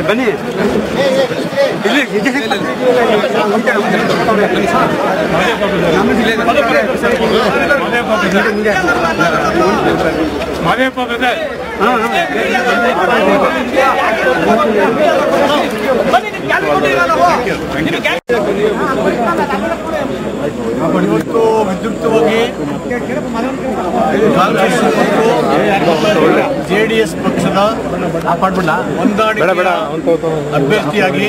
ಬನ್ನಿ ಇವತ್ತು ವಿದ್ಯುಕ್ತವಾಗಿ ಕಾಂಗ್ರೆಸ್ ಜೆಡಿಎಸ್ ಪಕ್ಷದ ಹೊಂದಾಣಿಕೆ ಅಭ್ಯರ್ಥಿಯಾಗಿ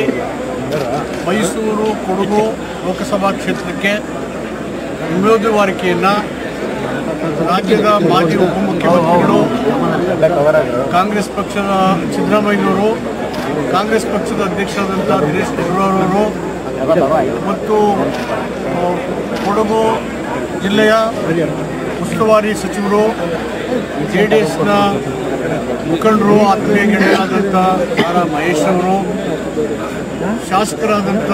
ಮೈಸೂರು ಕೊಡಗು ಲೋಕಸಭಾ ಕ್ಷೇತ್ರಕ್ಕೆ ಉಮೇದುವಾರಿಕೆಯನ್ನು ರಾಜ್ಯದ ಮಾಜಿ ಉಪಮುಖ್ಯಮಂತ್ರಿಗಳು ಕಾಂಗ್ರೆಸ್ ಪಕ್ಷದ ಸಿದ್ದರಾಮಯ್ಯನವರು, ಕಾಂಗ್ರೆಸ್ ಪಕ್ಷದ ಅಧ್ಯಕ್ಷರಾದಂಥ ದಿನೇಶ್ ಗುಂಡೂರಾವ್ ಅವರು ಮತ್ತು ಕೊಡಗು ಜಿಲ್ಲೆಯ ಉಸ್ತುವಾರಿ ಸಚಿವರು, ಜೆಡಿಎಸ್ನ ಮುಖಂಡರು, ಆತ್ಮೀಯ ಗೆಳೆಯರಾದಂಥ ಆರ್ ಮಹೇಶ್ ಅವರು, ಶಾಸಕರಾದಂಥ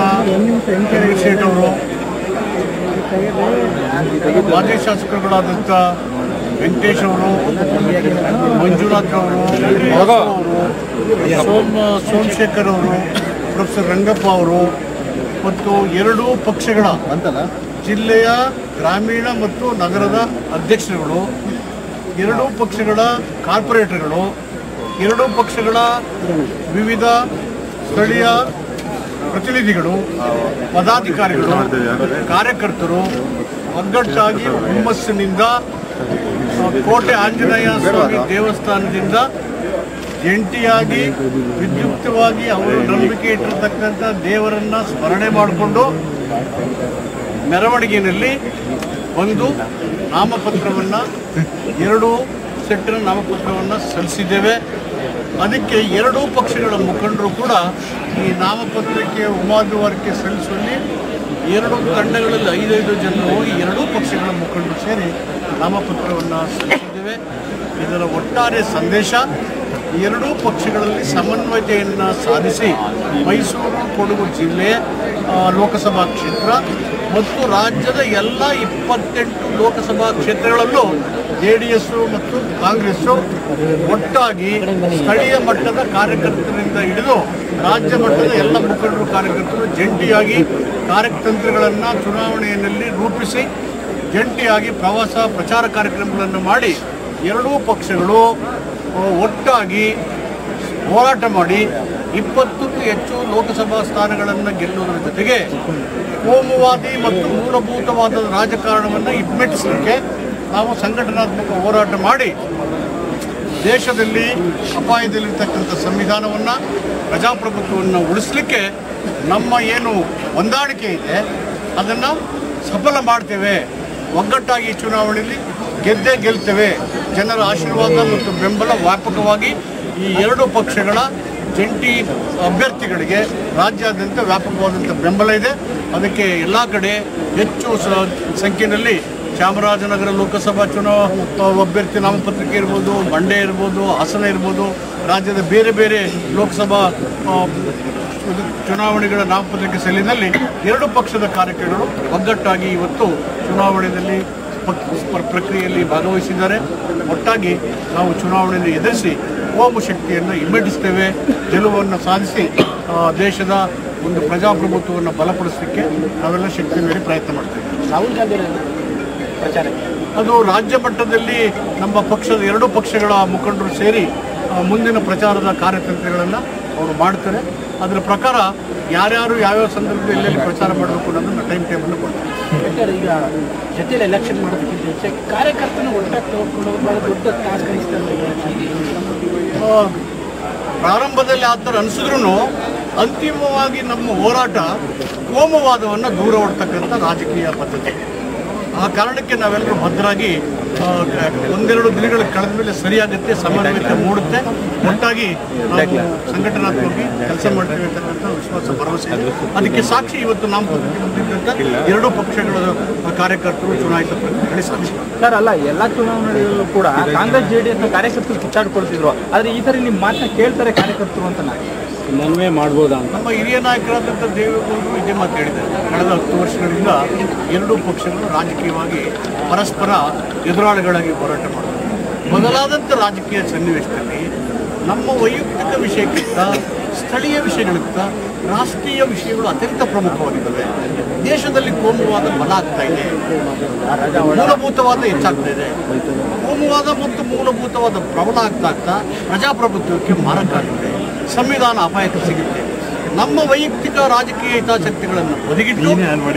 ಶೇಟ್ ಅವರು, ಮಾಜಿ ಶಾಸಕರುಗಳಾದಂಥ ವೆಂಕಟೇಶ್ ಅವರು, ಮಂಜುನಾಥ್ ಅವರು, ಸೋಮಶೇಖರ್ ಅವರು, ಪ್ರೊಫೆಸರ್ ರಂಗಪ್ಪ ಅವರು ಮತ್ತು ಎರಡೂ ಪಕ್ಷಗಳ ಜಿಲ್ಲೆಯ ಗ್ರಾಮೀಣ ಮತ್ತು ನಗರದ ಅಧ್ಯಕ್ಷರುಗಳು, ಎರಡೂ ಪಕ್ಷಗಳ ಕಾರ್ಪೊರೇಟರ್ಗಳು, ಎರಡೂ ಪಕ್ಷಗಳ ವಿವಿಧ ಸ್ಥಳೀಯ ಪ್ರತಿನಿಧಿಗಳು, ಪದಾಧಿಕಾರಿಗಳು, ಕಾರ್ಯಕರ್ತರು ಒಗ್ಗಟ್ಟಾಗಿ ಹುಮ್ಮಸ್ಸಿನಿಂದ ಕೋಟೆ ಆಂಜನೇಯ ಸ್ವಾಮಿ ದೇವಸ್ಥಾನದಿಂದ ಜಂಟಿಯಾಗಿ ವಿದ್ಯುಕ್ತವಾಗಿ ಅವರು ನಂಬಿಕೆ ಇಟ್ಟಿರ್ತಕ್ಕಂಥ ದೇವರನ್ನು ಸ್ಮರಣೆ ಮಾಡಿಕೊಂಡು ಮೆರವಣಿಗೆಯಲ್ಲಿ ಒಂದು ನಾಮಪತ್ರವನ್ನು, ಎರಡು ಸೆಟ್ಟಿನ ನಾಮಪತ್ರವನ್ನು ಸಲ್ಲಿಸಿದ್ದೇವೆ. ಅದಕ್ಕೆ ಎರಡೂ ಪಕ್ಷಗಳ ಮುಖಂಡರು ಕೂಡ ಈ ನಾಮಪತ್ರಕ್ಕೆ ಉಮೇದುವಾರಿಕೆ ಸಲ್ಲಿಸುವಲ್ಲಿ ಎರಡು ತಂಡಗಳಲ್ಲಿ 5 ಜನರು ಹೋಗಿ ಎರಡೂ ಪಕ್ಷಗಳ ಮುಖಂಡರು ಸೇರಿ ನಾಮಪತ್ರವನ್ನು ಸಲ್ಲಿಸಿದ್ದೇವೆ. ಇದರ ಒಟ್ಟಾರೆ ಸಂದೇಶ ಎರಡೂ ಪಕ್ಷಗಳಲ್ಲಿ ಸಮನ್ವಯತೆಯನ್ನು ಸಾಧಿಸಿ ಮೈಸೂರು ಕೊಡಗು ಜಿಲ್ಲೆ ಲೋಕಸಭಾ ಕ್ಷೇತ್ರ ಮತ್ತು ರಾಜ್ಯದ ಎಲ್ಲ 28 ಲೋಕಸಭಾ ಕ್ಷೇತ್ರಗಳಲ್ಲೂ ಜೆಡಿಎಸ್ ಮತ್ತು ಕಾಂಗ್ರೆಸ್ಸು ಒಟ್ಟಾಗಿ ಸ್ಥಳೀಯ ಮಟ್ಟದ ಕಾರ್ಯಕರ್ತರಿಂದ ಹಿಡಿದು ರಾಜ್ಯ ಮಟ್ಟದ ಎಲ್ಲ ಮುಖಂಡರು, ಕಾರ್ಯಕರ್ತರು ಜಂಟಿಯಾಗಿ ಕಾರ್ಯತಂತ್ರಗಳನ್ನು ಚುನಾವಣೆಯಲ್ಲಿ ರೂಪಿಸಿ ಜಂಟಿಯಾಗಿ ಪ್ರಚಾರ ಕಾರ್ಯಕ್ರಮಗಳನ್ನು ಮಾಡಿ ಎರಡೂ ಪಕ್ಷಗಳು ಒಟ್ಟಾಗಿ ಹೋರಾಟ ಮಾಡಿ 20ಕ್ಕೂ ಹೆಚ್ಚು ಲೋಕಸಭಾ ಸ್ಥಾನಗಳನ್ನು ಗೆಲ್ಲುವುದರ ಜೊತೆಗೆ ಕೋಮುವಾದಿ ಮತ್ತು ಮೂಲಭೂತವಾದ ರಾಜಕಾರಣವನ್ನು ಹಿಮ್ಮೆಟ್ಟಿಸಲಿಕ್ಕೆ ನಾವು ಸಂಘಟನಾತ್ಮಕ ಹೋರಾಟ ಮಾಡಿ ದೇಶದಲ್ಲಿ ಅಪಾಯದಲ್ಲಿರ್ತಕ್ಕಂಥ ಸಂವಿಧಾನವನ್ನು, ಪ್ರಜಾಪ್ರಭುತ್ವವನ್ನು ಉಳಿಸಲಿಕ್ಕೆ ನಮ್ಮ ಏನು ಹೊಂದಾಣಿಕೆ ಇದೆ ಅದನ್ನು ಸಫಲ ಮಾಡ್ತೇವೆ. ಒಗ್ಗಟ್ಟಾಗಿ ಚುನಾವಣೆಯಲ್ಲಿ ಗೆದ್ದೇ ಗೆಲ್ತೇವೆ. ಜನರ ಆಶೀರ್ವಾದ ಮತ್ತು ಬೆಂಬಲ ವ್ಯಾಪಕವಾಗಿ ಈ ಎರಡು ಪಕ್ಷಗಳ ಜಂಟಿ ಅಭ್ಯರ್ಥಿಗಳಿಗೆ ರಾಜ್ಯಾದ್ಯಂತ ವ್ಯಾಪಕವಾದಂಥ ಬೆಂಬಲ ಇದೆ. ಅದಕ್ಕೆ ಎಲ್ಲ ಕಡೆ ಹೆಚ್ಚು ಸಂಖ್ಯೆಯಲ್ಲಿ ಚಾಮರಾಜನಗರ ಲೋಕಸಭಾ ಅಭ್ಯರ್ಥಿ ನಾಮಪತ್ರಕ್ಕೆ ಇರ್ಬೋದು, ಮಂಡ್ಯ ಇರ್ಬೋದು, ಹಾಸನ ಇರ್ಬೋದು, ರಾಜ್ಯದ ಬೇರೆ ಬೇರೆ ಲೋಕಸಭಾ ಚುನಾವಣೆಗಳ ನಾಮಪತ್ರಕ್ಕೆ ಸಲ್ಲಿನಲ್ಲಿ ಎರಡು ಪಕ್ಷದ ಕಾರ್ಯಕರ್ತರು ಒಗ್ಗಟ್ಟಾಗಿ ಇವತ್ತು ಚುನಾವಣೆಯಲ್ಲಿ ಪ್ರಕ್ರಿಯೆಯಲ್ಲಿ ಭಾಗವಹಿಸಿದ್ದಾರೆ. ಒಟ್ಟಾಗಿ ನಾವು ಚುನಾವಣೆಯನ್ನು ಎದುರಿಸಿ ಕೋಮು ಶಕ್ತಿಯನ್ನು ಹಿಮ್ಮೆಟ್ಟಿಸ್ತೇವೆ, ಗೆಲುವನ್ನು ಸಾಧಿಸಿ ದೇಶದ ಒಂದು ಪ್ರಜಾಪ್ರಭುತ್ವವನ್ನು ಬಲಪಡಿಸಲಿಕ್ಕೆ ನಾವೆಲ್ಲ ಶಕ್ತಿ ಮೇಲೆ ಪ್ರಯತ್ನ ಮಾಡ್ತೇವೆ. ರಾಹುಲ್ ಗಾಂಧಿ ಪ್ರಚಾರಕ್ಕೆ ಅದು ರಾಜ್ಯ ಮಟ್ಟದಲ್ಲಿ ನಮ್ಮ ಪಕ್ಷದ ಎರಡೂ ಪಕ್ಷಗಳ ಮುಖಂಡರು ಸೇರಿ ಮುಂದಿನ ಪ್ರಚಾರದ ಕಾರ್ಯತಂತ್ರಗಳನ್ನು ಅವರು ಮಾಡ್ತಾರೆ. ಅದರ ಪ್ರಕಾರ ಯಾರ್ಯಾರು ಯಾವ್ಯಾವ ಸಂದರ್ಭದಲ್ಲಿ ಎಲ್ಲೆಲ್ಲಿ ಪ್ರಚಾರ ಮಾಡಬೇಕು ಅನ್ನೋದನ್ನು ಟೈಮ್ ಟೇಬಲ್ ಕೊಡ್ತಾರೆ. ಈಗ ಜೊತೆಯಲ್ಲಿ ಎಲೆಕ್ಷನ್ ಮಾಡೋದಕ್ಕಿಂತ ಹೆಚ್ಚಾಗಿ ಕಾರ್ಯಕರ್ತನ ಒಟ್ಟಾಗಿ ತಗೊಂಡು ದೊಡ್ಡ ಟಾಸ್ಕ್ ಪ್ರಾರಂಭದಲ್ಲಿ ಆ ಥರ ಅನಿಸಿದ್ರೂ ಅಂತಿಮವಾಗಿ ನಮ್ಮ ಹೋರಾಟ ಕೋಮುವಾದವನ್ನು ದೂರ ಓಡ್ತಕ್ಕಂಥ ರಾಜಕೀಯ ಪದ್ಧತಿ. ಆ ಕಾರಣಕ್ಕೆ ನಾವೆಲ್ಲರೂ ಭದ್ರಾಗಿ ಒಂದೆರಡು ದಿನಗಳ ಕಳೆದ ಮೇಲೆ ಸರಿಯಾಗುತ್ತೆ, ಸಮನ್ವಯತೆ ಮೂಡುತ್ತೆ. ಒಟ್ಟಾಗಿ ನಾವು ಸಂಘಟನಾತ್ಮಕವಾಗಿ ಕೆಲಸ ಮಾಡ್ತೇವೆ ಅಂತಕ್ಕಂಥ ವಿಶ್ವಾಸ ಭರವಸೆ ಇದೆ. ಅದಕ್ಕೆ ಸಾಕ್ಷಿ ಇವತ್ತು ನಾಮಪತ್ರಕ್ಕೆ ಬಂದಿದ್ದಂಥ ಎರಡೂ ಪಕ್ಷಗಳ ಕಾರ್ಯಕರ್ತರು ಚುನಾಯಿತ ಪ್ರತಿನಿಧಿಗಳು ಸಾಕ್ಷಿ. ಸರ್, ಅಲ್ಲ, ಎಲ್ಲ ಚುನಾವಣೆಗಳಲ್ಲೂ ಕೂಡ ಕಾಂಗ್ರೆಸ್ JDS ಕಾರ್ಯಕರ್ತರು ಕಿಚ್ಚಾಡ್ಕೊಳ್ತಿದ್ರು, ಆದರೆ ಈ ಥರ ನಿಮ್ಮ ಮಾತನ್ನ ಕೇಳ್ತಾರೆ ಕಾರ್ಯಕರ್ತರು ಅಂತ ಮನವಿ ಮಾಡ್ಬೋದಾ? ನಮ್ಮ ಹಿರಿಯ ನಾಯಕರಾದಂಥ ದೇವೇಗೌಡರು ಇದೇ ಮಾತು ಹೇಳಿದ್ದಾರೆ. ಕಳೆದ 10 ವರ್ಷಗಳಿಂದ ಎರಡೂ ಪಕ್ಷಗಳು ರಾಜಕೀಯವಾಗಿ ಪರಸ್ಪರ ಎದುರಾಳಿಗಳಾಗಿ ಹೋರಾಟ ಮಾಡಿದ್ದಾರೆ. ಬದಲಾದಂಥ ರಾಜಕೀಯ ಸನ್ನಿವೇಶದಲ್ಲಿ ನಮ್ಮ ವೈಯಕ್ತಿಕ ವಿಷಯಕ್ಕಿಂತ ಸ್ಥಳೀಯ ವಿಷಯಗಳಿಂದ ರಾಷ್ಟ್ರೀಯ ವಿಷಯಗಳು ಅತ್ಯಂತ ಪ್ರಮುಖವಾಗಿದ್ದಾವೆ. ದೇಶದಲ್ಲಿ ಕೋಮುವಾದ ಬಲ ಆಗ್ತಾ ಇದೆ, ಮೂಲಭೂತವಾದ ಹೆಚ್ಚಾಗ್ತಾ ಇದೆ. ಕೋಮುವಾದ ಮತ್ತು ಮೂಲಭೂತವಾದ ಪ್ರಬಲ ಆಗ್ತಾ ಪ್ರಜಾಪ್ರಭುತ್ವಕ್ಕೆ ಮಾರಕ ಆಗಿದೆ. ಸಂವಿಧಾನ ಅಪಾಯಕ್ಕೆ ಸಿಗುತ್ತೆ. ನಮ್ಮ ವೈಯಕ್ತಿಕ ರಾಜಕೀಯ ಹಿತಾಸಕ್ತಿಗಳನ್ನು ಬದಿಗಿಟ್ಟು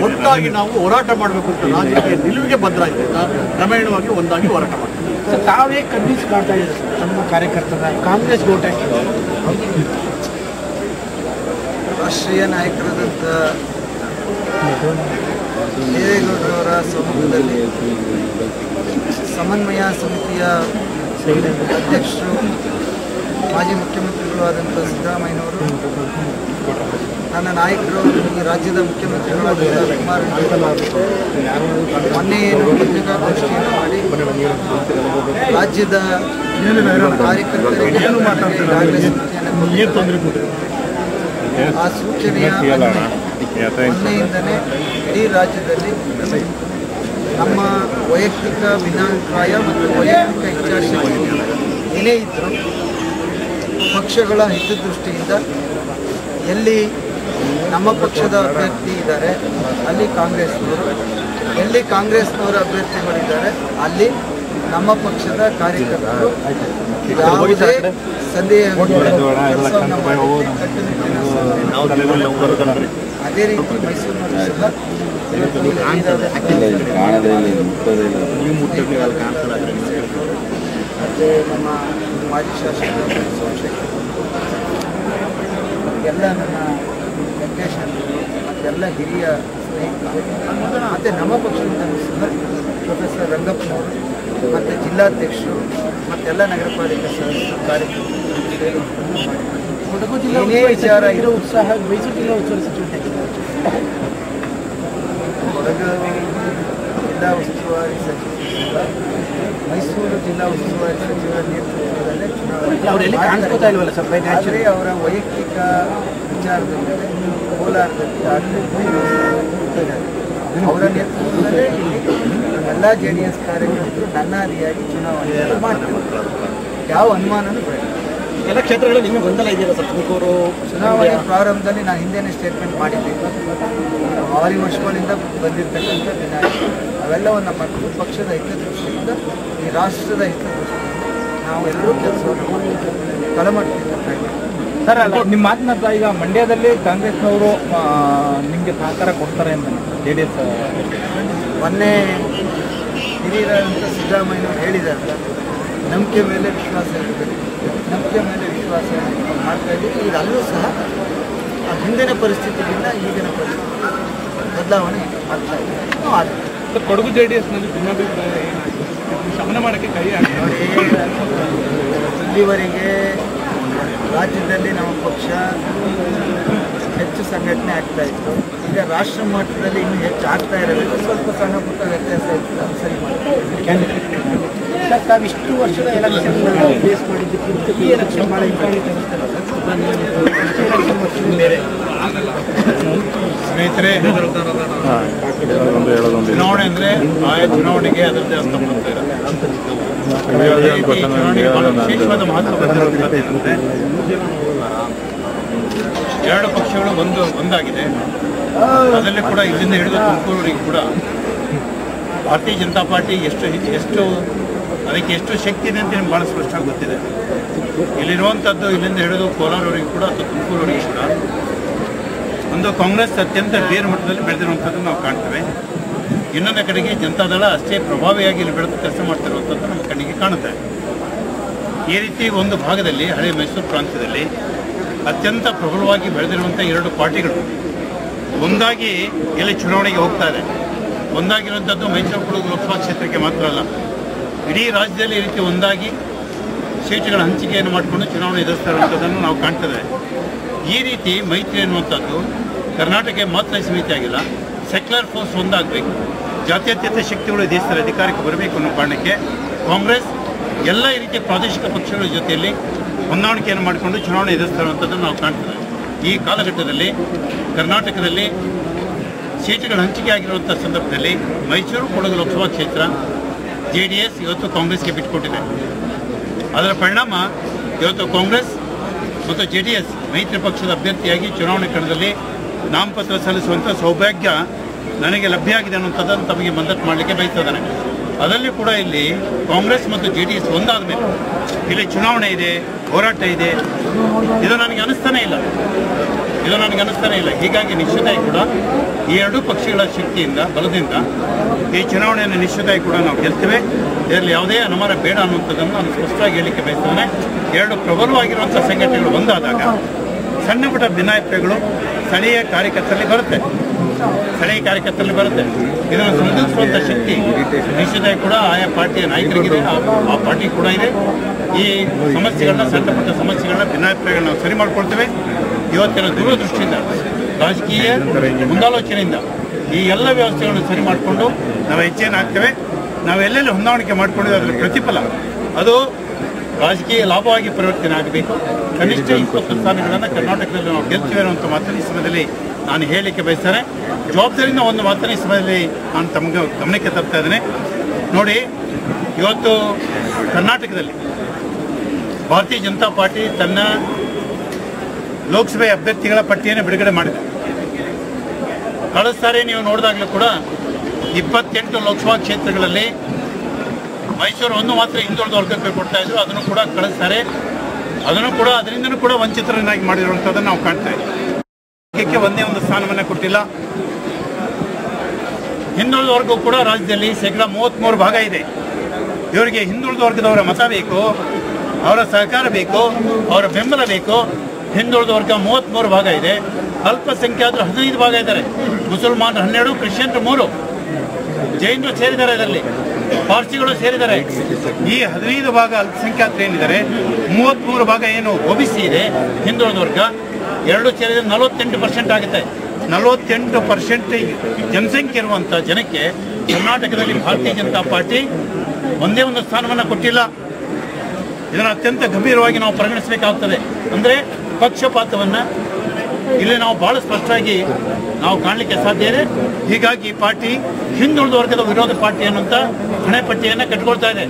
ಒಟ್ಟಾಗಿ ನಾವು ಹೋರಾಟ ಮಾಡಬೇಕು ಅಂತ ರಾಜಕೀಯ ನಿಲುವಿಗೆ ಬದ್ಧರಾಗಿದ್ದ ಕ್ರಮೇಣವಾಗಿ ಒಂದಾಗಿ ಹೋರಾಟ ಮಾಡ್ತೀವಿ. ತಾವೇ ಕನ್ವಿನ್ಸ್ ಮಾಡ್ತಾ ಇದ್ದಾರೆ ಸರ್ ನಮ್ಮ ಕಾರ್ಯಕರ್ತರ ಕಾಂಗ್ರೆಸ್ ಓಟ್ ಹಾಕಿದ್ರು. ರಾಷ್ಟ್ರೀಯ ನಾಯಕರಾದಂಥ ದೇವೇಗೌಡರವರ ಸಮ್ಮುಖದಲ್ಲಿ ಸಮನ್ವಯ ಸಮಿತಿಯ ಅಧ್ಯಕ್ಷರು ಮಾಜಿ ಮುಖ್ಯಮಂತ್ರಿಗಳು ಆದಂಥ ಸಿದ್ದರಾಮಯ್ಯನವರು, ನನ್ನ ನಾಯಕರು, ಈ ರಾಜ್ಯದ ಮುಖ್ಯಮಂತ್ರಿಗಳಾದಂಥ ಕುಮಾರಣ್ಣವರು ಮೊನ್ನೆ ಏನು ಪತ್ರಿಕಾಗೋಷ್ಠಿಯನ್ನು ಮಾಡಿ ರಾಜ್ಯದ ಕಾರ್ಯಕರ್ತರಿಗೆ ಆ ಸೂಚನೆಯ ಮೊನ್ನೆಯಿಂದಲೇ ಇಡೀ ರಾಜ್ಯದಲ್ಲಿ ನಮ್ಮ ವೈಯಕ್ತಿಕ ಭಿನ್ನಾಭಿಪ್ರಾಯ ಮತ್ತು ವೈಯಕ್ತಿಕ ಇಚ್ಛಾಶಕ್ತಿ ಏನೇ ಇದ್ದರೂ ಪಕ್ಷಗಳ ಹಿತದೃಷ್ಟಿಯಿಂದ ಎಲ್ಲಿ ನಮ್ಮ ಪಕ್ಷದ ಅಭ್ಯರ್ಥಿ ಇದ್ದಾರೆ ಅಲ್ಲಿ ಕಾಂಗ್ರೆಸ್ನವರು, ಎಲ್ಲಿ ಕಾಂಗ್ರೆಸ್ನವರ ಅಭ್ಯರ್ಥಿಗಳಿದ್ದಾರೆ ಅಲ್ಲಿ ನಮ್ಮ ಪಕ್ಷದ ಕಾರ್ಯಕರ್ತರು ಯಾವುದೇ ಸಂದೇಹ ಕೆಲಸವನ್ನು ಮಾಡಿ ಅದೇ ರೀತಿ ಮೈಸೂರಿನಲ್ಲೂ ಸಹ ಮತ್ತು ನಮ್ಮ ಮಾಜಿ ಶಾಸಕ ಸೋಮಶೇಖರ್ ಎಲ್ಲ ನನ್ನ ವೆಂಕಟೇಶ್ವರರು ಮತ್ತೆಲ್ಲ ಹಿರಿಯ ಸ್ನೇಹಿತರು ಮತ್ತು ನಮ್ಮ ಪಕ್ಷದಿಂದ ಸಹ ಪ್ರೊಫೆಸರ್ ರಂಗಪ್ಪನವರು ಮತ್ತು ಜಿಲ್ಲಾಧ್ಯಕ್ಷರು ಮತ್ತೆಲ್ಲ ನಗರ ಪಾಲಿಕೆ ಸದಸ್ಯರು ಕಾರ್ಯಕರ್ತರು ಕೊಡಗು ಜಿಲ್ಲಾ ವಿಚಾರ ಇರೋ ಉತ್ಸಾಹ ಮೈಸೂರು ಜಿಲ್ಲಾ ಉಸ್ತುವಾರಿ ಸಚಿವ ಕೊಡಗು ಜಿಲ್ಲಾ ಉಸ್ತುವಾರಿ ಸಚಿವ ಮೈಸೂರು ಜಿಲ್ಲಾ ಉಸ್ತುವಾರಿ ಸಚಿವರ ನೇತೃತ್ವದಲ್ಲೇ ಅವರೆಲ್ಲಿ ಕಾಣಿಸ್ಕೋತಾ ಇಲ್ವಲ್ಲ ಸರ್? ಆದರೆ ಅವರ ವೈಯಕ್ತಿಕ ವಿಚಾರದ ಮೇಲೆ ಕೋಲಾರದಲ್ಲಿ ಅವರ ನೇತೃತ್ವದಲ್ಲೇ ಎಲ್ಲ JDS ಕಾರ್ಯಕರ್ತರು ನನ್ನಾದಿಯಾಗಿ ಚುನಾವಣೆಯನ್ನು ಮಾಡ್ತಾರೆ. ಯಾವ ಅನುಮಾನನೂ ಬೇಡ. ಎಲ್ಲ ಕ್ಷೇತ್ರಗಳಲ್ಲಿ ನಿಮಗೆ ಗೊಂದಲ ಇದೆಯಲ್ಲ ಸರ್? ತುಮಕೂರು ಚುನಾವಣೆ ಪ್ರಾರಂಭದಲ್ಲಿ ನಾನು ಹಿಂದೆನೇ ಸ್ಟೇಟ್ಮೆಂಟ್ ಮಾಡಿದ್ದೆ. 6 ವರ್ಷಗಳಿಂದ ಬಂದಿರತಕ್ಕಂಥ ವಿನಾಯಿತಿ ಅವೆಲ್ಲವನ್ನು ಮಕ್ಕಳು ಪಕ್ಷದ ಹಿತದೃಷ್ಟಿಯಿಂದ ಈ ರಾಷ್ಟ್ರದ ಹಿತದೃಷ್ಟಿಯಿಂದ ನಾವು ಎಲ್ಲರೂ ಕೆಲಸವನ್ನು ತಲೆಮಟ್ಟಿಗೆ ಸರ್, ಅಲ್ಲ, ನಿಮ್ಮ ಮಾತನಾಡ್ತಾ ಈಗ ಮಂಡ್ಯದಲ್ಲಿ ಕಾಂಗ್ರೆಸ್ನವರು ನಿಮಗೆ ಸಹಕಾರ ಕೊಡ್ತಾರೆ ಅಂತ JDS ಮೊನ್ನೆ ಹಿರಿಯರಾದಂಥ ಸಿದ್ದರಾಮಯ್ಯನವರು ಹೇಳಿದಾರಲ್ಲ, ನಂಬಿಕೆ ಮೇಲೆ ವಿಶ್ವಾಸ ಇರಬೇಕು, ನಂಬಿಕೆ ಮೇಲೆ ವಿಶ್ವಾಸ ಮಾಡ್ತಾ ಇದ್ದೀವಿ. ಈಗ ಅಲ್ಲೂ ಸಹ ಆ ಹಿಂದಿನ ಪರಿಸ್ಥಿತಿಗಿಂತ ಈಗಿನ ಪರಿಸ್ಥಿತಿ ಬದಲಾವಣೆ ಆಗ್ತಾ ಇದೆ. ಕೊಡಗು JDSನಲ್ಲಿ ಭಿನ್ನಾಭಿಪ್ರಾಯ ಶಮನ ಮಾಡೋಕ್ಕೆ ಕೈ ನೋಡಿ, ಇಲ್ಲಿವರೆಗೆ ರಾಜ್ಯದಲ್ಲಿ ನಮ್ಮ ಪಕ್ಷ ಹೆಚ್ಚು ಸಂಘಟನೆ ಆಗ್ತಾ ಇತ್ತು. ಈಗ ರಾಷ್ಟ್ರ ಮಟ್ಟದಲ್ಲಿ ಇನ್ನೂ ಹೆಚ್ಚು ಆಗ್ತಾ ಇರಬೇಕು. ಸ್ವಲ್ಪ ಸಣ್ಣ ಪುಟ್ಟ ವ್ಯತ್ಯಾಸ ಇತ್ತು, ಅದು ಸರಿ ಮಾಡ್ತೀವಿ. ತಾವು ಇಷ್ಟು ವರ್ಷದ ಎಲೆಕ್ಷನ್ ಫೇಸ್ ಮಾಡಿದ್ದಕ್ಕಿಂತ ಈ ಎಲೆಕ್ಷನ್ ಭಾಳ ಇಂಪಾರ್ಟೆಂಟ್ ಅನಿಸ್ತದೆ ಬೇರೆ. ಸ್ನೇಹಿತರೆ, ಚುನಾವಣೆ ಅಂದರೆ ಆಯಾ ಚುನಾವಣೆಗೆ ಅದರದ್ದೇ ಸಂಬಂಧ ಇರುತ್ತೆ. ವಿಶೇಷವಾದ ಮಹತ್ವ ಬಂದಿರೋದಂತೆ ಎರಡು ಪಕ್ಷಗಳು ಒಂದಾಗಿದೆ. ಅದರಲ್ಲಿ ಕೂಡ ಇಲ್ಲಿಂದ ಹಿಡಿದು ತುಮಕೂರಿಗೆ ಕೂಡ ಭಾರತೀಯ ಜನತಾ ಪಾರ್ಟಿ ಅದಕ್ಕೆ ಎಷ್ಟು ಶಕ್ತಿ ಇದೆ ಅಂತ ನಿಮ್ಗೆ ಭಾಳ ಸ್ಪಷ್ಟವಾಗಿ ಗೊತ್ತಿದೆ. ಇಲ್ಲಿರುವಂಥದ್ದು ಇಲ್ಲಿಂದ ಹಿಡಿದು ಕೋಲಾರವರೆಗೂ ಕೂಡ ಅಥವಾ ತುಮಕೂರವರೆಗೂ ಕೂಡ ಒಂದು ಕಾಂಗ್ರೆಸ್ ಅತ್ಯಂತ ಬೇರು ಮಟ್ಟದಲ್ಲಿ ಬೆಳೆದಿರುವಂಥದ್ದು ನಾವು ಕಾಣ್ತೇವೆ. ಇನ್ನೊಂದು ಕಡೆಗೆ ಜನತಾದಳ ಅಷ್ಟೇ ಪ್ರಭಾವಿಯಾಗಿ ಇಲ್ಲಿ ಬೆಳೆದು ಕೆಲಸ ಮಾಡ್ತಿರುವಂಥದ್ದು ನಮ್ಮ ಕಣ್ಣಿಗೆ ಕಾಣುತ್ತೆ. ಈ ರೀತಿ ಒಂದು ಭಾಗದಲ್ಲಿ ಹಳೆ ಮೈಸೂರು ಪ್ರಾಂತ್ಯದಲ್ಲಿ ಅತ್ಯಂತ ಪ್ರಬಲವಾಗಿ ಬೆಳೆದಿರುವಂಥ ಎರಡು ಪಾರ್ಟಿಗಳು ಒಂದಾಗಿ ಇಲ್ಲಿ ಚುನಾವಣೆಗೆ ಹೋಗ್ತಾರೆ. ಒಂದಾಗಿರುವಂಥದ್ದು ಮೈಸೂರು ಕೊಡಗು ಲೋಕಸಭಾ ಕ್ಷೇತ್ರಕ್ಕೆ ಮಾತ್ರ ಅಲ್ಲ, ಇಡೀ ರಾಜ್ಯದಲ್ಲಿ ಈ ರೀತಿ ಒಂದಾಗಿ ಸೀಟುಗಳ ಹಂಚಿಕೆಯನ್ನು ಮಾಡಿಕೊಂಡು ಚುನಾವಣೆ ಎದುರಿಸ್ತಾ ಇರುವಂಥದ್ದನ್ನು ನಾವು ಕಾಣ್ತೇವೆ. ಈ ರೀತಿ ಮೈತ್ರಿ ಎನ್ನುವಂಥದ್ದು ಕರ್ನಾಟಕಕ್ಕೆ ಮಾತ್ರ ಸೀಮಿತ ಆಗಿಲ್ಲ, ಸೆಕ್ಯುಲರ್ ಫೋರ್ಸ್ ಒಂದಾಗಬೇಕು, ಜಾತ್ಯತೀತ ಶಕ್ತಿಗಳು ದೇಶದಲ್ಲಿ ಅಧಿಕಾರಕ್ಕೆ ಬರಬೇಕು ಅನ್ನೋ ಕಾರಣಕ್ಕೆ ಕಾಂಗ್ರೆಸ್ ಎಲ್ಲ ಈ ರೀತಿಯ ಪ್ರಾದೇಶಿಕ ಪಕ್ಷಗಳ ಜೊತೆಯಲ್ಲಿ ಹೊಂದಾಣಿಕೆಯನ್ನು ಮಾಡಿಕೊಂಡು ಚುನಾವಣೆ ಎದುರಿಸ್ತಾ ಇರುವಂಥದ್ದನ್ನು ನಾವು ಕಾಣ್ತೇವೆ. ಈ ಕಾಲಘಟ್ಟದಲ್ಲಿ ಕರ್ನಾಟಕದಲ್ಲಿ ಸೀಟುಗಳ ಹಂಚಿಕೆ ಆಗಿರುವಂಥ ಸಂದರ್ಭದಲ್ಲಿ ಮೈಸೂರು ಕೊಡಗು ಲೋಕಸಭಾ ಕ್ಷೇತ್ರ JDS ಇವತ್ತು ಕಾಂಗ್ರೆಸ್ಗೆ ಬಿಟ್ಟುಕೊಟ್ಟಿದೆ. ಅದರ ಪರಿಣಾಮ ಇವತ್ತು ಕಾಂಗ್ರೆಸ್ ಮತ್ತು JDS ಮೈತ್ರಿ ಪಕ್ಷದ ಅಭ್ಯರ್ಥಿಯಾಗಿ ಚುನಾವಣೆ ಕಣದಲ್ಲಿ ನಾಮಪತ್ರ ಸಲ್ಲಿಸುವಂಥ ಸೌಭಾಗ್ಯ ನನಗೆ ಲಭ್ಯ ಆಗಿದೆ ಅನ್ನುವಂಥದ್ದನ್ನು ತಮಗೆ ಮದ್ದತು ಮಾಡಲಿಕ್ಕೆ ಬಯಸ್ತಿದ್ದಾರೆ. ಅದರಲ್ಲಿ ಕೂಡ ಇಲ್ಲಿ ಕಾಂಗ್ರೆಸ್ ಮತ್ತು JDS ಒಂದಾದ ಮೇಲೆ ಇಲ್ಲಿ ಚುನಾವಣೆ ಇದೆ, ಹೋರಾಟ ಇದೆ, ಇದು ನನಗೆ ಅನ್ನಿಸ್ತಾನೇ ಇಲ್ಲ. ಹೀಗಾಗಿ ನಿಶ್ಚಿತವಾಗಿ ಕೂಡ ಈ ಎರಡೂ ಪಕ್ಷಗಳ ಶಕ್ತಿಯಿಂದ ಬಲದಿಂದ ಈ ಚುನಾವಣೆಯನ್ನು ನಿಶ್ಚಿತವಾಗಿ ಕೂಡ ನಾವು ಗೆಲ್ತೇವೆ. ಇದರಲ್ಲಿ ಯಾವುದೇ ಅನುಮಾನ ಬೇಡ ಅನ್ನುವಂಥದ್ದನ್ನು ನಾನು ಸ್ಪಷ್ಟವಾಗಿ ಹೇಳಲಿಕ್ಕೆ ಬಯಸ್ತೇನೆ. ಎರಡು ಪ್ರಬಲವಾಗಿರುವಂಥ ಸಂಘಟನೆಗಳು ಒಂದಾದಾಗ ಸಣ್ಣ ಪುಟ್ಟ ಭಿನ್ನಾಭಿಪ್ರಾಯಗಳು ಸ್ಥಳೀಯ ಕಾರ್ಯಕರ್ತರಲ್ಲಿ ಬರುತ್ತೆ. ಇದನ್ನು ಸಂಧಿಸುವಂಥ ಶಕ್ತಿ ನಿಶ್ಚಿತವಾಗಿ ಕೂಡ ಆಯಾ ಪಾರ್ಟಿಯ ನಾಯಕರಿಗಿದೆ, ಆ ಪಾರ್ಟಿ ಕೂಡ ಇದೆ. ಈ ಸಮಸ್ಯೆಗಳನ್ನ, ಸಣ್ಣ ಪುಟ್ಟ ಸಮಸ್ಯೆಗಳನ್ನ, ಭಿನ್ನಾಭಿಪ್ರಾಯಗಳನ್ನ ನಾವು ಸರಿ ಮಾಡ್ಕೊಳ್ತೇವೆ. ಇವತ್ತಿನ ದೂರದೃಷ್ಟಿಯಿಂದ, ರಾಜಕೀಯ ಮುಂದಾಲೋಚನೆಯಿಂದ ಈ ಎಲ್ಲ ವ್ಯವಸ್ಥೆಗಳನ್ನು ಸರಿ ಮಾಡಿಕೊಂಡು ನಾವು ಹೆಜ್ಜೆಯನ್ನು ಹಾಕ್ತೇವೆ. ನಾವು ಎಲ್ಲೆಲ್ಲಿ ಹೊಂದಾಣಿಕೆ ಮಾಡಿಕೊಂಡಿದ್ದು ಅದರ ಪ್ರತಿಫಲ ಅದು ರಾಜಕೀಯ ಲಾಭವಾಗಿ ಪರಿವರ್ತನೆ ಆಗಬೇಕು. ಕನಿಷ್ಠ 20 ಸ್ಥಾನಗಳನ್ನು ಕರ್ನಾಟಕದಲ್ಲಿ ನಾವು ಗೆಲ್ತೀವಿ ಅನ್ನುವಂಥ ಮಾತನ್ನು ಈ ಸಮಯದಲ್ಲಿ ನಾನು ಹೇಳಲಿಕ್ಕೆ ಬಯಸ್ತೇನೆ. ಜವಾಬ್ದಾರಿಯಿಂದ ಒಂದು ಮಾತನ್ನು ಈ ಸಮಯದಲ್ಲಿ ನಾನು ತಮಗೆ ಗಮನಕ್ಕೆ ತರ್ತಾ ಇದ್ದೇನೆ. ನೋಡಿ, ಇವತ್ತು ಕರ್ನಾಟಕದಲ್ಲಿ ಭಾರತೀಯ ಜನತಾ ಪಾರ್ಟಿ ತನ್ನ ಲೋಕಸಭೆ ಅಭ್ಯರ್ಥಿಗಳ ಪಟ್ಟಿಯನ್ನು ಬಿಡುಗಡೆ ಮಾಡಿದೆ. ಕಳೆದ ಸಾರಿ ನೀವು ನೋಡಿದಾಗಲೂ ಕೂಡ 28 ಲೋಕಸಭಾ ಕ್ಷೇತ್ರಗಳಲ್ಲಿ ಮೈಸೂರು ಒಂದು ಮಾತ್ರ ಹಿಂದುಳಿದ ವರ್ಗಕ್ಕೆ ಕೊಡ್ತಾ ಇದ್ರು. ಅದನ್ನು ಕೂಡ ಕಳೆದ ಸಾರಿ ಅದರಿಂದನೂ ಕೂಡ ವಂಚಿತರನ್ನಾಗಿ ಮಾಡಿರುವಂಥದ್ದನ್ನು ನಾವು ಕಾಣ್ತಾ ಇದ್ದೀವಿ. ಒಂದೇ ಒಂದು ಸ್ಥಾನವನ್ನು ಕೊಟ್ಟಿಲ್ಲ. ಹಿಂದುಳಿದ ವರ್ಗವು ಕೂಡ ರಾಜ್ಯದಲ್ಲಿ 33% ಭಾಗ ಇದೆ. ಇವರಿಗೆ ಹಿಂದುಳಿದ ವರ್ಗದವರ ಮತ ಬೇಕು, ಅವರ ಸಹಕಾರ ಬೇಕು, ಅವರ ಬೆಂಬಲ ಬೇಕು. ಹಿಂದುಳಿದ ವರ್ಗ 33% ಭಾಗ ಇದೆ. ಅಲ್ಪಸಂಖ್ಯಾತರು 15 ಭಾಗ ಇದ್ದಾರೆ. ಮುಸಲ್ಮಾನರು 12, ಕ್ರಿಶ್ಚಿಯನ್ರು 3, ಜೈನರು ಸೇರಿದ್ದಾರೆ, ಇದರಲ್ಲಿ ಪಾರ್ಸಿಗಳು ಸೇರಿದ್ದಾರೆ. ಈ 15 ಭಾಗ ಅಲ್ಪಸಂಖ್ಯಾತರು ಏನಿದ್ದಾರೆ, 33 ಭಾಗ ಏನು OBC ಇದೆ ಹಿಂದುಳಿದ ವರ್ಗ, ಎರಡು ಸೇರಿದರೆ 48% ಆಗುತ್ತೆ. 48% ಜನಸಂಖ್ಯೆ ಇರುವಂಥ ಜನಕ್ಕೆ ಕರ್ನಾಟಕದಲ್ಲಿ ಭಾರತೀಯ ಜನತಾ ಪಾರ್ಟಿ ಒಂದೇ ಒಂದು ಸ್ಥಾನವನ್ನು ಕೊಟ್ಟಿಲ್ಲ. ಇದನ್ನು ಅತ್ಯಂತ ಗಂಭೀರವಾಗಿ ನಾವು ಪರಿಗಣಿಸಬೇಕಾಗ್ತದೆ. ಅಂದರೆ ಪಕ್ಷಪಾತವನ್ನು ಇಲ್ಲಿ ನಾವು ಬಹಳ ಸ್ಪಷ್ಟವಾಗಿ ನಾವು ಕಾಣಲಿಕ್ಕೆ ಸಾಧ್ಯ ಇದೆ. ಹೀಗಾಗಿ ಪಾರ್ಟಿ ಹಿಂದುಳಿದ ವರ್ಗದ ವಿರೋಧ ಪಾರ್ಟಿ ಅನ್ನುವಂಥ ಹಣೆಪಟ್ಟಿಯನ್ನು ಕಟ್ಕೊಳ್ತಾ ಇದೆ.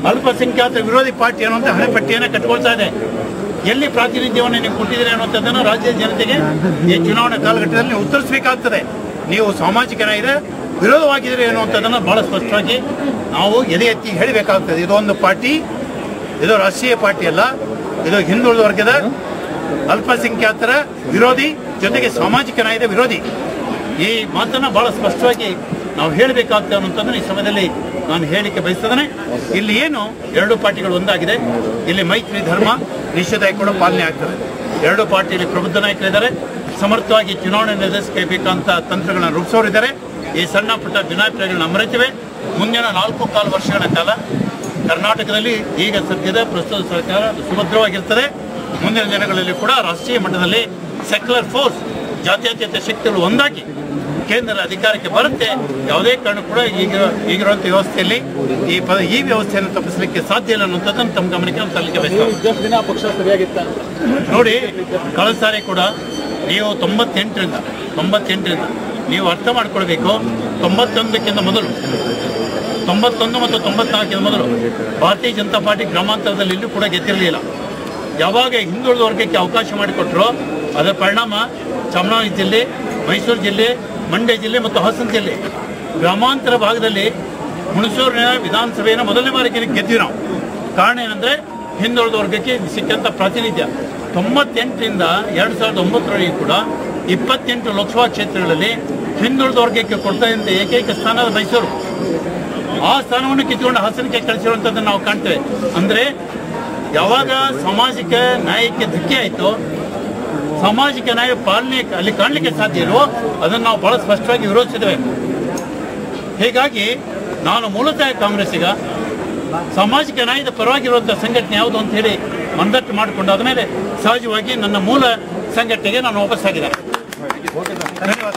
ಅಲ್ಪಸಂಖ್ಯಾತ ವಿರೋಧಿ ಪಾರ್ಟಿ ಅನ್ನುವಂಥ ಹಣೆಪಟ್ಟಿಯನ್ನು ಕಟ್ಕೊಳ್ತಾ ಇದೆ. ಎಲ್ಲಿ ಪ್ರಾತಿನಿಧ್ಯವನ್ನು ನೀವು ಕೊಟ್ಟಿದ್ದೀರಿ ಅನ್ನುವಂಥದ್ದನ್ನು ರಾಜ್ಯದ ಜನತೆಗೆ ಈ ಚುನಾವಣಾ ಕಾಲಘಟ್ಟದಲ್ಲಿ ನೀವು ಉತ್ತರಿಸಬೇಕಾಗ್ತದೆ. ನೀವು ಸಾಮಾಜಿಕ ನ್ಯಾಯದ ವಿರೋಧವಾಗಿದ್ದೀರಿ ಅನ್ನುವಂಥದ್ದನ್ನು ಬಹಳ ಸ್ಪಷ್ಟವಾಗಿ ನಾವು ಎದೆ ಎತ್ತಿ ಹೇಳಬೇಕಾಗ್ತದೆ. ಇದೊಂದು ಪಾರ್ಟಿ, ಇದು ರಾಷ್ಟ್ರೀಯ ಪಾರ್ಟಿ ಅಲ್ಲ, ಇದು ಹಿಂದುಳಿದ ವರ್ಗದ ಅಲ್ಪಸಂಖ್ಯಾತರ ವಿರೋಧಿ ಜೊತೆಗೆ ಸಾಮಾಜಿಕ ನ್ಯಾಯದ ವಿರೋಧಿ. ಈ ಮಾತನ್ನು ಬಹಳ ಸ್ಪಷ್ಟವಾಗಿ ನಾವು ಹೇಳಬೇಕಾಗ್ತದೆ ಅನ್ನುವಂಥದ್ದನ್ನು ಈ ಸಮಯದಲ್ಲಿ ನಾನು ಹೇಳಲಿಕ್ಕೆ ಬಯಸ್ತೇನೆ. ಇಲ್ಲಿ ಏನು ಎರಡು ಪಾರ್ಟಿಗಳು ಒಂದಾಗಿದೆ, ಇಲ್ಲಿ ಮೈತ್ರಿ ಧರ್ಮ ನಿಶ್ಚಿತವಾಗಿ ಕೂಡ ಪಾಲನೆ ಆಗ್ತದೆ. ಎರಡು ಪಾರ್ಟಿಯಲ್ಲಿ ಪ್ರಬುದ್ಧ ನಾಯಕರಿದ್ದಾರೆ, ಸಮರ್ಥವಾಗಿ ಚುನಾವಣೆ ನಿರ್ವಹಿಸಬೇಕಂತ ತಂತ್ರಗಳನ್ನು ರೂಪಿಸೋರಿದ್ದಾರೆ. ಈ ಸಣ್ಣ ಪುಟ್ಟ ಭಿನ್ನಾಭಿಪ್ರಾಯಗಳನ್ನ ಮರೆತಿವೆ. ಮುಂದಿನ 4 ವರ್ಷಗಳ ಕಾಲ ಕರ್ನಾಟಕದಲ್ಲಿ ಈಗ ಸದ್ಯದ ಪ್ರಸ್ತುತ ಸರ್ಕಾರ ಸುಭದ್ರವಾಗಿರ್ತದೆ. ಮುಂದಿನ ದಿನಗಳಲ್ಲಿ ಕೂಡ ರಾಷ್ಟ್ರೀಯ ಮಟ್ಟದಲ್ಲಿ ಸೆಕ್ಯುಲರ್ ಫೋರ್ಸ್, ಜಾತ್ಯತೀತ ಶಕ್ತಿಗಳು ಒಂದಾಗಿ ಕೇಂದ್ರ ಅಧಿಕಾರಕ್ಕೆ ಬರುತ್ತೆ. ಯಾವುದೇ ಕಾರಣ ಕೂಡ ಈಗಿರುವಂಥ ವ್ಯವಸ್ಥೆಯಲ್ಲಿ ಈ ವ್ಯವಸ್ಥೆಯನ್ನು ತಪ್ಪಿಸಲಿಕ್ಕೆ ಸಾಧ್ಯ ಇಲ್ಲ ಅನ್ನುವಂಥದ್ದನ್ನು ತಮ್ಮ ಗಮನಕ್ಕೆ ನಾನು ತರಲಿಕ್ಕೆ ಬಯಸ್ತೇನೆ. ಪಕ್ಷ ಸರಿಯಾಗಿತ್ತ ನೋಡಿ, ಕಳೆದ ಸಾರಿ ಕೂಡ ನೀವು 98ರಿಂದ ನೀವು ಅರ್ಥ ಮಾಡ್ಕೊಳ್ಬೇಕು. 91ಕ್ಕಿಂತ ಮೊದಲು, 91 ಮತ್ತು 94ಕ್ಕಿಂತ ಮೊದಲು ಭಾರತೀಯ ಜನತಾ ಪಾರ್ಟಿ ಗ್ರಾಮಾಂತರದಲ್ಲಿ ಇಲ್ಲೂ ಕೂಡ ಗೆದ್ದಿರಲಿಲ್ಲ. ಯಾವಾಗ ಹಿಂದುಳಿದ ವರ್ಗಕ್ಕೆ ಅವಕಾಶ ಮಾಡಿಕೊಟ್ರೋ ಅದರ ಪರಿಣಾಮ ಚಾಮರಾಜನಗರ ಜಿಲ್ಲೆ, ಮೈಸೂರು ಜಿಲ್ಲೆ, ಮಂಡ್ಯ ಜಿಲ್ಲೆ ಮತ್ತು ಹಾಸನ ಜಿಲ್ಲೆ ಗ್ರಾಮಾಂತರ ಭಾಗದಲ್ಲಿ ಹುಣಸೂರಿನ ವಿಧಾನಸಭೆಯನ್ನು ಮೊದಲನೇ ಬಾರಿಗೆ ಗೆದ್ದಿವಿ ನಾವು. ಕಾರಣ ಏನಂದರೆ ಹಿಂದುಳಿದ ವರ್ಗಕ್ಕೆ ಸಿಕ್ಕಂಥ ಪ್ರಾತಿನಿಧ್ಯ. 98ರಿಂದ 2009ರವರೆಗೆ ಕೂಡ 28 ಲೋಕಸಭಾ ಕ್ಷೇತ್ರಗಳಲ್ಲಿ ಹಿಂದುಳಿದ ವರ್ಗಕ್ಕೆ ಕೊಡ್ತಾ ಇದ್ದ ಏಕೈಕ ಸ್ಥಾನ ಮೈಸೂರು. ಆ ಸ್ಥಾನವನ್ನು ಕಿತ್ತುಕೊಂಡು ಹಾಸನಕ್ಕೆ ಕಳಿಸಿರುವಂಥದ್ದನ್ನು ನಾವು ಕಾಣ್ತೇವೆ. ಅಂದರೆ ಯಾವಾಗ ಸಾಮಾಜಿಕ ನ್ಯಾಯಕ್ಕೆ ಧಕ್ಕೆ ಆಯಿತು, ಸಾಮಾಜಿಕ ನ್ಯಾಯ ಪಾಲನೆ ಅಲ್ಲಿ ಕಾಣಲಿಕ್ಕೆ ಸಾಧ್ಯ ಇಲ್ವೋ ಅದನ್ನು ನಾವು ಬಹಳ ಸ್ಪಷ್ಟವಾಗಿ ವಿರೋಧಿಸಿದ್ದೇವೆ. ಹೀಗಾಗಿ ನಾನು ಮೂಲತಃ ಕಾಂಗ್ರೆಸ್ಸಿಗ, ಸಾಮಾಜಿಕ ನ್ಯಾಯದ ಪರವಾಗಿರುವಂಥ ಸಂಘಟನೆ ಯಾವುದು ಅಂತ ಹೇಳಿ ಮನದಟ್ಟು ಮಾಡಿಕೊಂಡಾದ ಮೇಲೆ ಸಹಜವಾಗಿ ನನ್ನ ಮೂಲ ಸಂಘಟನೆಗೆ ನಾನು ವಾಪಸ್ಸಾಗಿದ್ದೇನೆ. ಧನ್ಯವಾದ.